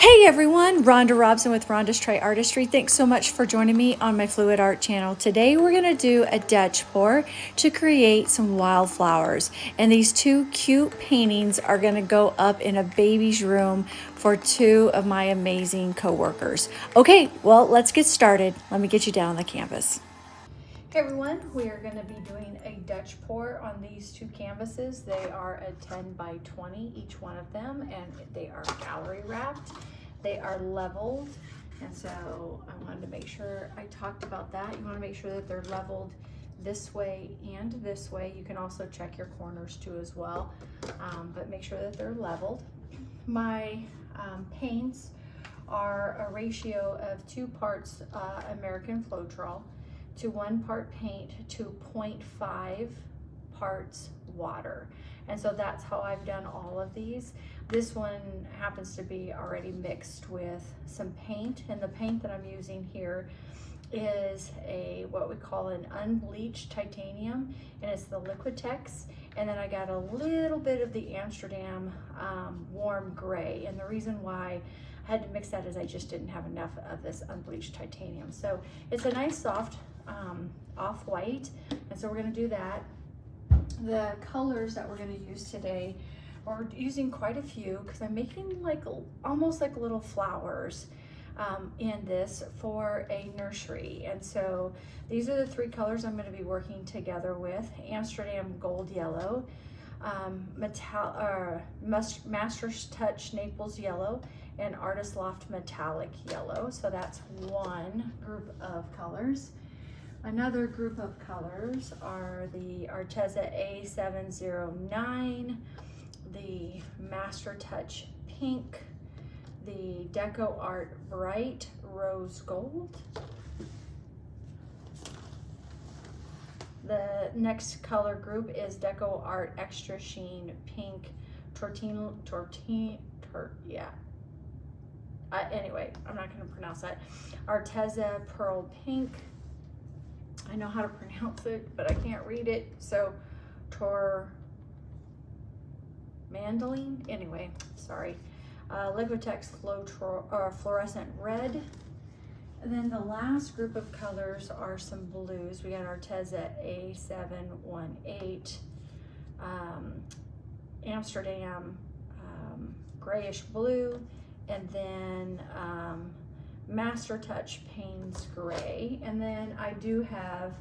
Hey everyone, Rhonda Robson with Rhonda's Tri-RRR-tistry. Thanks so much for joining me on my Fluid Art channel. Today we're going to do a Dutch pour to create some wildflowers. And these two cute paintings are going to go up in a baby's room for two of my amazing co-workers. Okay, well, let's get started. Let me get you down on the canvas. Hey everyone, we are going to be doing a Dutch pour on these two canvases. They are a 10 by 20, each one of them, and they are gallery wrapped. They are leveled, and so I wanted to make sure I talked about that. You want to make sure that they're leveled this way and this way. You can also check your corners too as well, but make sure that they're leveled. My paints are a ratio of 2 parts American Floetrol to 1 part paint to 0.5 parts water. And so that's how I've done all of these. This one happens to be already mixed with some paint, and the paint that I'm using here is what we call an unbleached titanium, and it's the Liquitex. And then I got a little bit of the Amsterdam warm gray, and the reason why I had to mix that is I just didn't have enough of this unbleached titanium. So it's a nice soft off-white, and so we're going to do that. The colors that we're going to use today, we're using quite a few because I'm making like almost like little flowers in this for a nursery. And so these are the 3 colors I'm going to be working together with: Amsterdam Gold Yellow, Master's Touch Naples Yellow, and Artist Loft Metallic Yellow. So that's one group of colors. Another group of colors are the Arteza A709, the Master Touch Pink, the Deco Art Bright Rose Gold. The next color group is Deco Art Extra Sheen Pink anyway, I'm not going to pronounce that. Arteza Pearl Pink. I know how to pronounce it, but I can't read it. So Tourmaline. Anyway, sorry. Liquitex Fluorescent Red. And then the last group of colors are some blues. We got Arteza A718, Amsterdam grayish blue, and then Master Touch Payne's Gray. And then I do have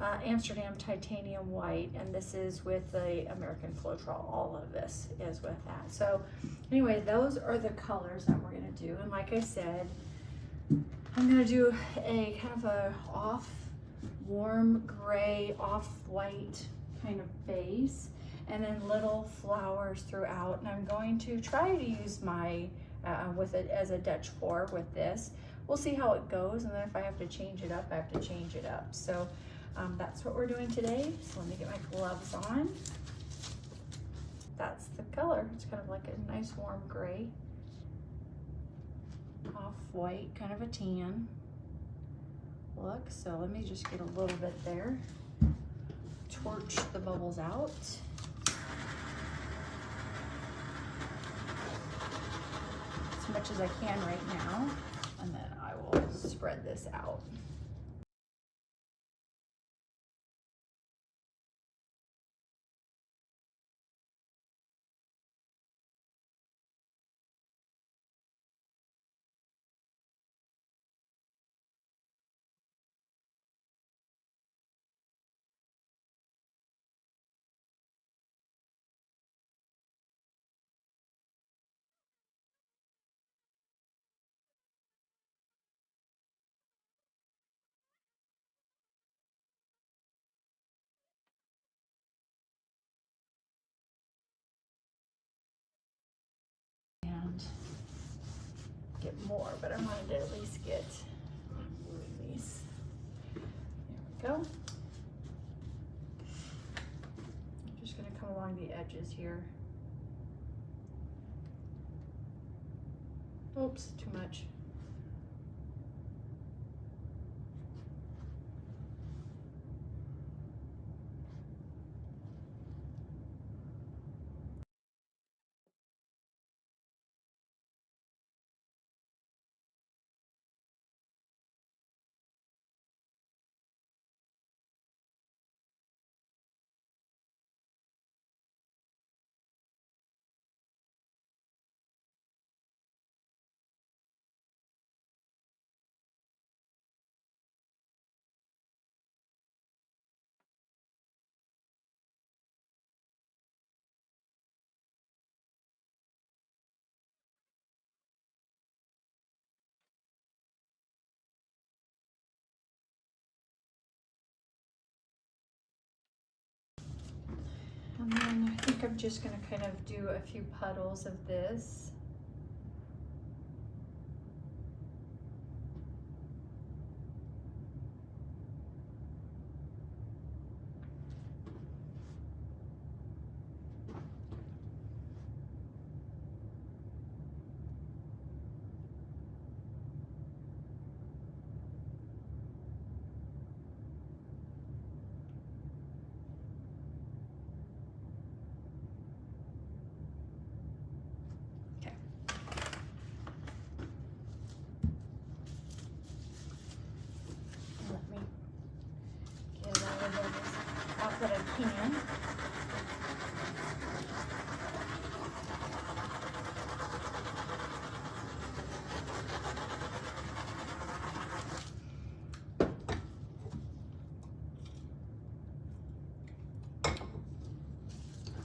Amsterdam Titanium White, and this is with the American Floetrol. All of this is with that. So anyway, those are the colors that we're going to do. And like I said, I'm going to do a kind of a warm gray, off-white kind of base, and then little flowers throughout. And I'm going to try to use my with it as a Dutch pour with this. We'll see how it goes, and then if I have to change it up, I have to change it up. So that's what we're doing today. So let me get my gloves on. That's the color. It's kind of like a nice warm gray, off-white, kind of a tan look. So let me just get a little bit there. Torch the bubbles out. As much as I can right now, and then I will spread this out. Get more, but I wanted to at least get these. There we go. I'm just going to come along the edges here. Oops, too much. And then I think I'm just gonna kind of do a few puddles of this. That I can.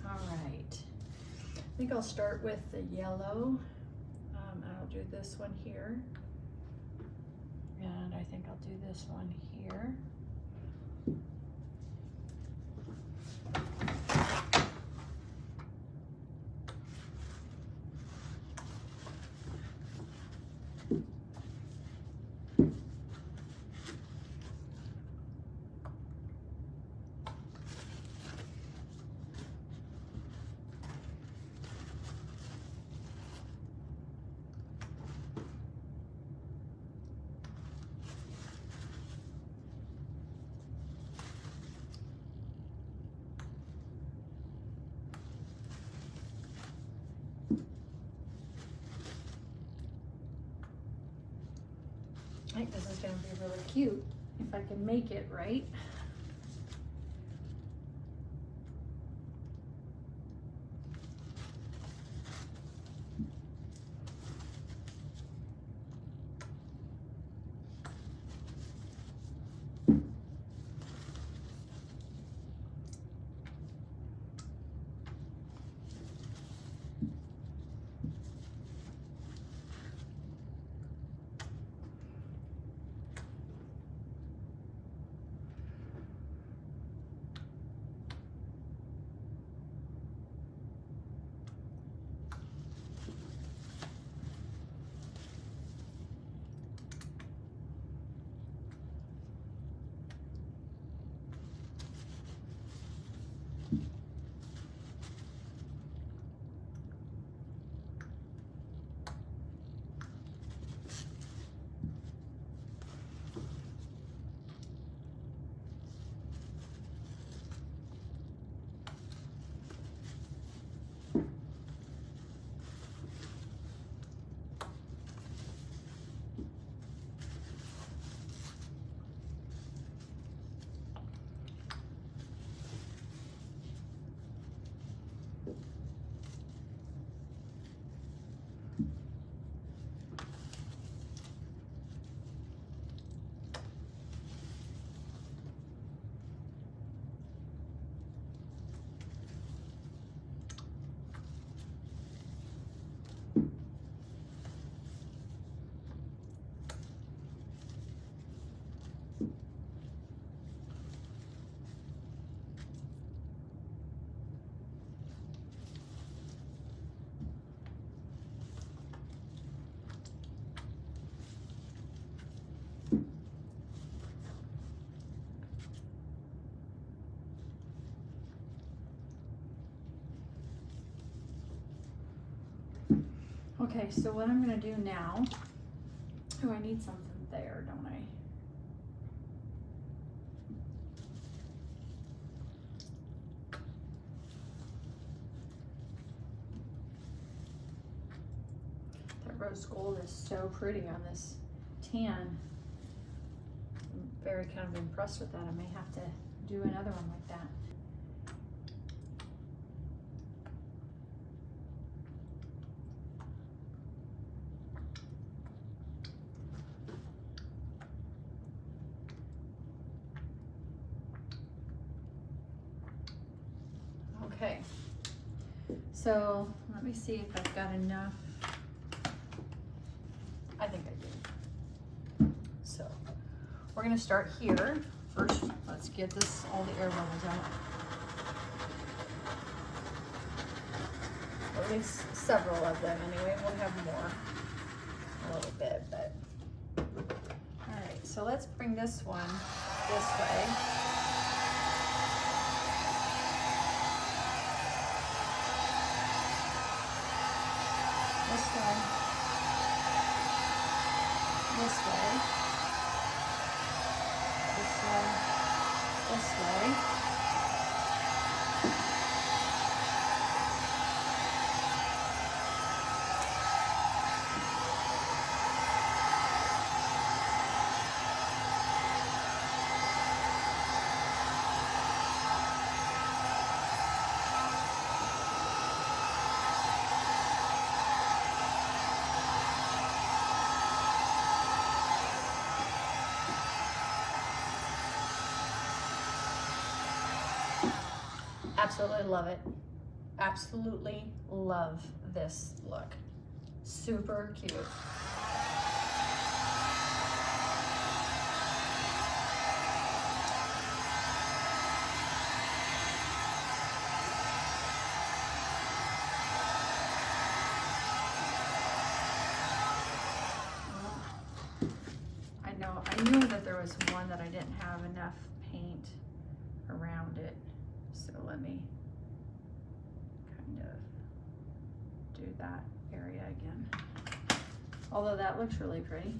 All right. I think I'll start with the yellow. I'll do this one here. And I think I'll do this one here. I think this is going to be really cute if I can make it right. Okay, so what I'm going to do now, oh, I need something there, don't I? That rose gold is so pretty on this tan. I'm very kind of impressed with that. I may have to do another one like that. Okay, so let me see if I've got enough. I think I do. So we're gonna start here. First, let's get this, all the air bubbles out. at least several of them anyway. We'll have more a little bit, but all right, so let's bring this one this way. This one this way. This one this way. Absolutely love it. Absolutely love this look. Super cute. I knew that there was one that I didn't have enough paint around it. So let me kind of do that area again. Although that looks really pretty.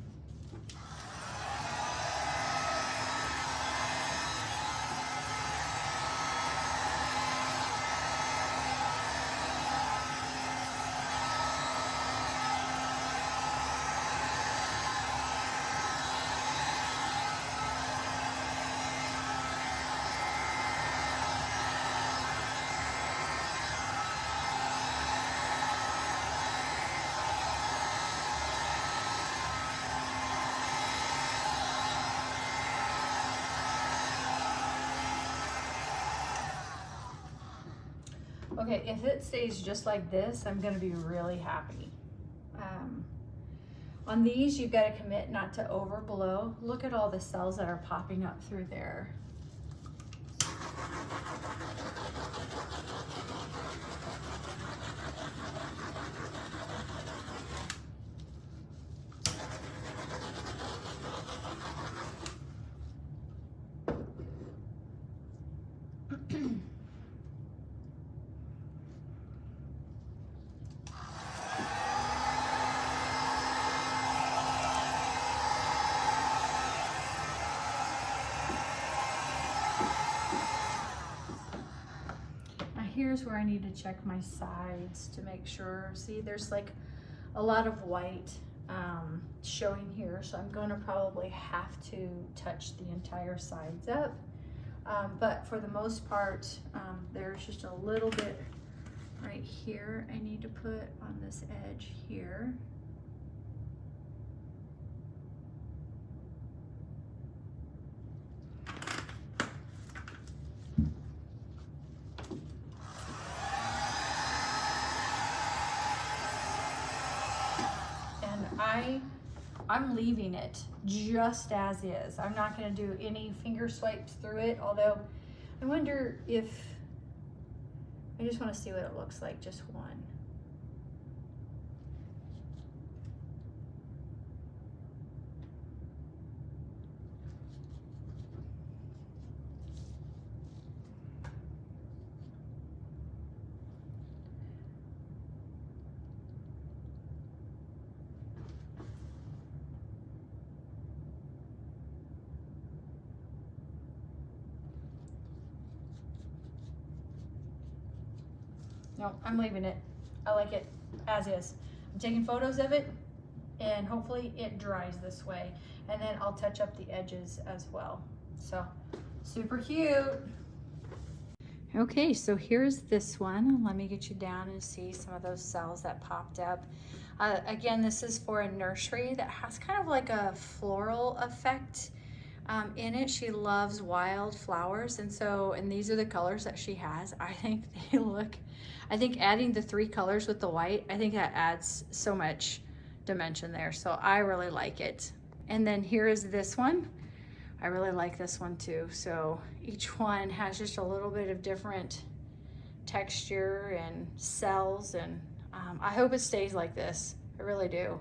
Okay, if it stays just like this, I'm gonna be really happy. On these, you've gotta commit not to overblow. Look at all the cells that are popping up through there. Here's where I need to check my sides to make sure. See, there's like a lot of white showing here, so I'm going to probably have to touch the entire sides up. But for the most part, there's just a little bit right here I need to put on this edge here. I'm leaving it just as is. I'm not going to do any finger swipes through it, although I wonder if, I just want to see what it looks like, just one. No, I'm leaving it. I like it as is. I'm taking photos of it and hopefully it dries this way. And then I'll touch up the edges as well. So super cute. Okay, so here's this one. Let me get you down and see some of those cells that popped up. Again, this is for a nursery that has kind of like a floral effect in it. She loves wildflowers, and these are the colors that she has. I think they look, I think adding the 3 colors with the white, I think that adds so much dimension there. So I really like it. And then here is this one. I really like this one too. So each one has just a little bit of different texture and cells, and I hope it stays like this. I really do.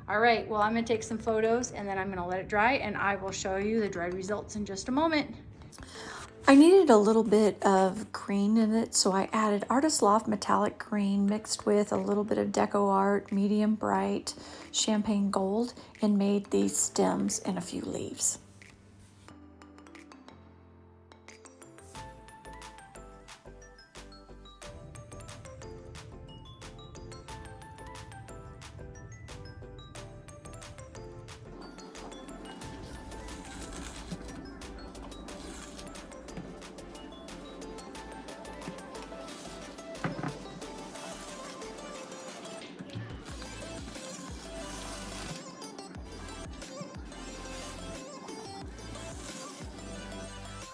All right, well, I'm gonna take some photos and then I'm gonna let it dry and I will show you the dry results in just a moment. I needed a little bit of green in it, so I added Artist Loft Metallic Green mixed with a little bit of Deco Art, medium bright, champagne gold, and made these stems and a few leaves.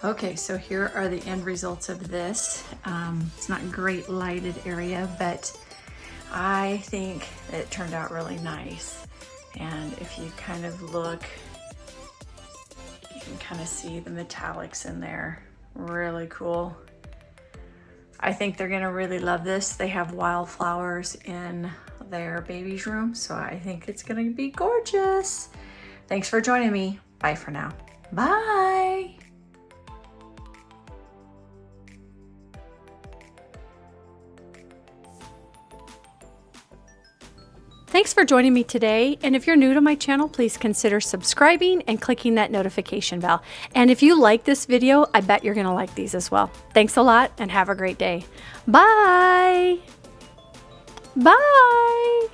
Okay, so here are the end results of this. It's not a great lighted area, but I think it turned out really nice. And if you kind of look, you can kind of see the metallics in there. Really cool. I think they're gonna really love this. They have wildflowers in their baby's room, so I think it's gonna be gorgeous. Thanks for joining me. Bye for now. Bye. Thanks for joining me today, and if you're new to my channel, please consider subscribing and clicking that notification bell. And if you like this video, I bet you're gonna like these as well. Thanks a lot and have a great day. Bye! Bye!